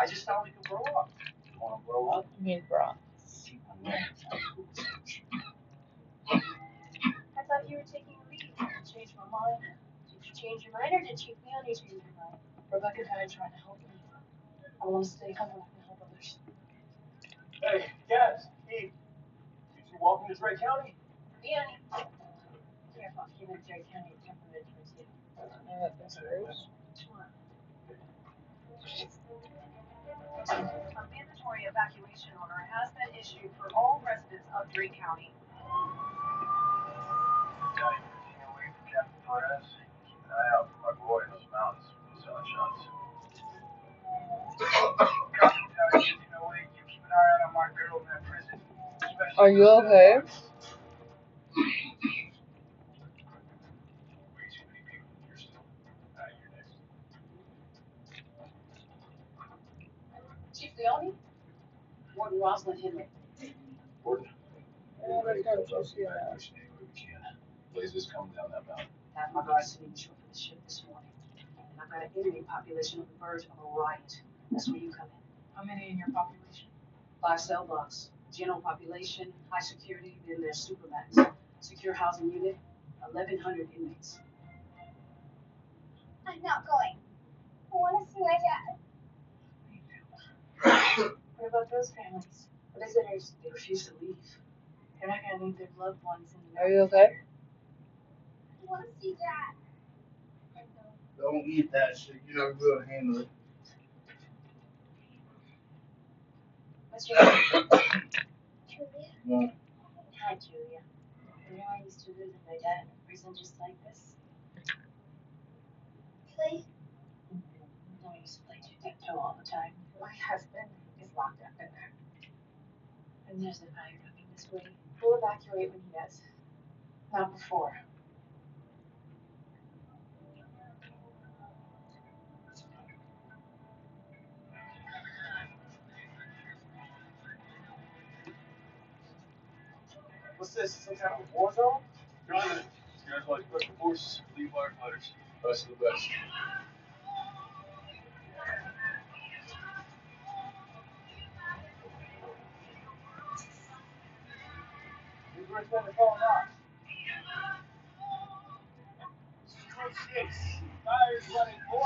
I just thought we could grow up. You want to grow up? You mean bra? I thought you were taking a leave. Changed my mind. Did you change your mind, or did Chief Leone change your mind? Rebecca died trying to help me. I want to stay home and help others. Hey, guys, Steve. You're welcome to Drake County. Leone. Careful, if you in Drake County, temperament towards you. A mandatory evacuation order has been issued for all residents of Drake County. Staying away from Captain Perez. Keep an eye out for my boy in those mountains. Selling shots. Captain Perez, you keep an eye out on my girl in that prison. Are you okay? Way too many people. You're still. You're next. Chief Leone? Warden Rosalind Henry. Warden. Oh, that's not just you. Blazes coming down that mountain. Have my guards sitting short for the ship this morning. And I've got an enemy population on the verge of a riot. That's where you come in. How many in your population? 5 cell blocks. General population, high security, then there's Supermax. Secure housing unit, 1,100 inmates. I'm not going. I want to see my dad. What about those families? The visitors, they refuse to leave. They're not going to leave their loved ones in the Are you okay? I want to see dad. Don't eat that shit. You're not going to handle it. What's your name? Julia. Yeah. Hi, Julia. You know, I used to live with my dad in a prison just like this. Play. No, I used to play tic-tac-toe all the time. My husband is locked up in there. And there's a fire coming this way. We'll evacuate when he does. Not before. What's this? Some kind of a war zone? Got it. These guys like special forces. Lead firefighters. Best of the best. These were extended phone off. Code 6. Fire's running 4